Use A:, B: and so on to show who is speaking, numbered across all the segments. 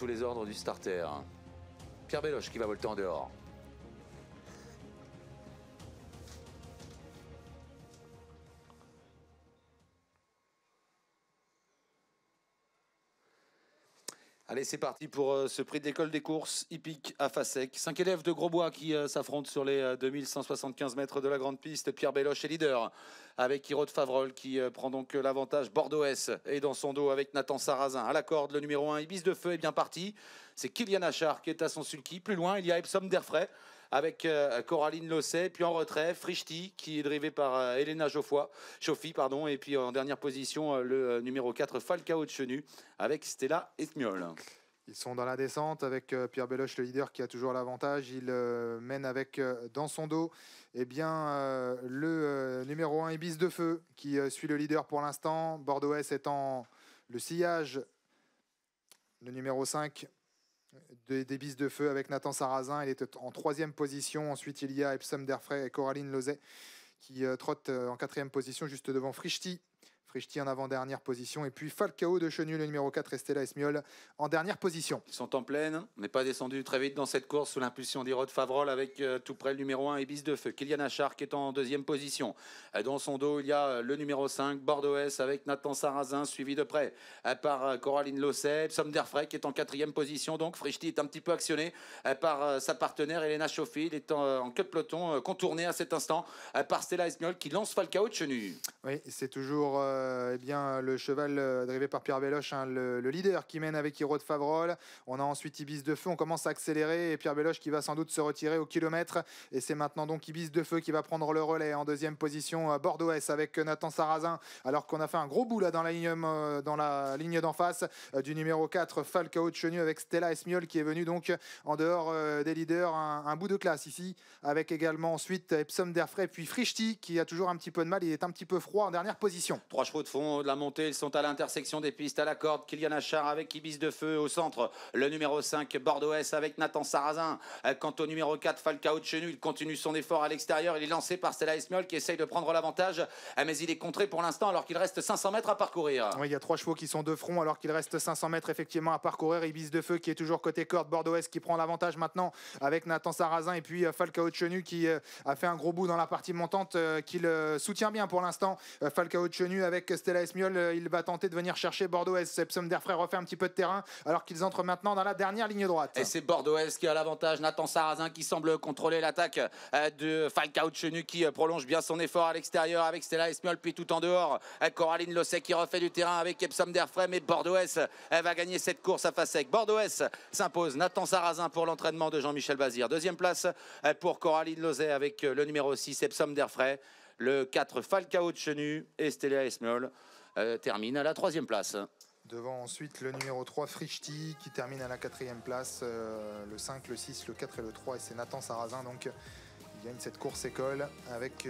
A: sous les ordres du starter. Pierre Belloche qui va volter en dehors. Allez, c'est parti pour ce prix de l'école des courses hippiques à Fassec. 5 élèves de Grosbois qui s'affrontent sur les 2175 mètres de la grande piste. Pierre Belloche est leader avec Hiro de Favrol qui prend donc l'avantage. Bordeaux-S est dans son dos avec Nathan Sarrazin. À la corde, le numéro 1, Ibis de Feu est bien parti. C'est Kylian Achard qui est à son sulky. Plus loin, il y a Epsom d'Airfray avec Coraline Losset, puis en retrait, Frichti, qui est drivé par Elena Chauffi, et puis en dernière position, le numéro 4, Falcao de Chenu, avec Stella Esmiol.
B: Ils sont dans la descente avec Pierre Belloche, le leader, qui a toujours l'avantage. Il mène avec, dans son dos, le numéro 1, Ibis de Feu, qui suit le leader pour l'instant. Bordeaux-S étant le sillage, le numéro 5, d'Ibis de Feu avec Nathan Sarrazin. Il est en 3e position. Ensuite, il y a Epsom d'Airfray et Coraline Losset qui trottent en 4e position, juste devant Frichti. Frichti en avant-dernière position. Et puis Falcao de Chenu, le numéro 4, et Stella Esmiol en dernière position.
A: Ils sont en pleine. On n'est pas descendu très vite dans cette course sous l'impulsion d'Hiro de Favrol avec tout près le numéro 1, Ibis de Feu. Kylian Achard qui est en 2e position. Dans son dos, il y a le numéro 5, Bordeaux-S avec Nathan Sarrazin, suivi de près par Coraline Losset. Epsom d'Airfray qui est en 4e position. Donc Frichti est un petit peu actionné par sa partenaire Elena Chauffi. Il est en queue de peloton, contourné à cet instant par Stella Esmiol qui lance Falcao de Chenu.
B: Oui, c'est toujours le cheval drivé par Pierre Belloche, le leader qui mène avec Hiro de Favrol. On a ensuite Ibis de Feu, on commence à accélérer et Pierre Belloche qui va sans doute se retirer au kilomètre. Et c'est maintenant donc Ibis de Feu qui va prendre le relais en 2e position. Bordeaux-S avec Nathan Sarrazin, alors qu'on a fait un gros bout là dans la ligne d'en face du numéro 4, Falcao de Chenu, avec Stella Esmiol qui est venu donc en dehors des leaders, un bout de classe ici, avec également ensuite Epsom d'Airfray puis Frichti qui a toujours un petit peu de mal, il est un petit peu froid en dernière position.
A: 3 chevaux de fond de la montée, ils sont à l'intersection des pistes, à la corde, Kylian Achard avec Ibis de Feu au centre, le numéro 5 Bordeaux-S avec Nathan Sarrazin. Quant au numéro 4 Falcao de Chenu, il continue son effort à l'extérieur, il est lancé par Stella Esmiol qui essaye de prendre l'avantage, mais il est contré pour l'instant alors qu'il reste 500 mètres à parcourir.
B: Oui, il y a 3 chevaux qui sont de front alors qu'il reste 500 mètres effectivement à parcourir. Ibis de Feu qui est toujours côté corde, Bordeaux-S qui prend l'avantage maintenant avec Nathan Sarrazin et puis Falcao de Chenu qui a fait un gros bout dans la partie montante, qui le soutient bien pour l'instant. Falcao de Chenu avec Stella Esmiol, il va tenter de venir chercher Bordeaux-S. Epsom d'Airfray refait un petit peu de terrain alors qu'ils entrent maintenant dans la dernière ligne droite.
A: Et c'est Bordeaux-S qui a l'avantage. Nathan Sarrazin qui semble contrôler l'attaque de Falcao de Chenu qui prolonge bien son effort à l'extérieur avec Stella Esmiol, puis tout en dehors Coraline Losset qui refait du terrain avec Epsom d'Airfray, mais Bordeaux-S va gagner cette course à Fassec. Bordeaux-S s'impose. Nathan Sarrazin pour l'entraînement de Jean-Michel Bazir. 2e place pour Coraline Losset avec le numéro 6 Epsom d'Airfray. Le 4 Falcao de Chenu et Stella Esmiol termine à la 3e place.
B: Devant ensuite le numéro 3 Frichti qui termine à la 4e place, le 5, le 6, le 4 et le 3, et c'est Nathan Sarrazin donc il gagne cette course école avec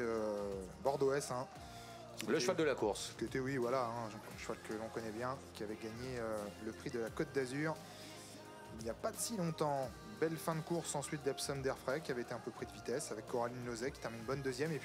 B: Bordeaux-S.
A: Le cheval de la course.
B: Qui était, oui, voilà, un cheval que l'on connaît bien, qui avait gagné le prix de la Côte d'Azur il n'y a pas de si longtemps. Belle fin de course ensuite d'Epsom d'Airfray qui avait été un peu pris de vitesse avec Coraline Losset qui termine bonne 2e. Et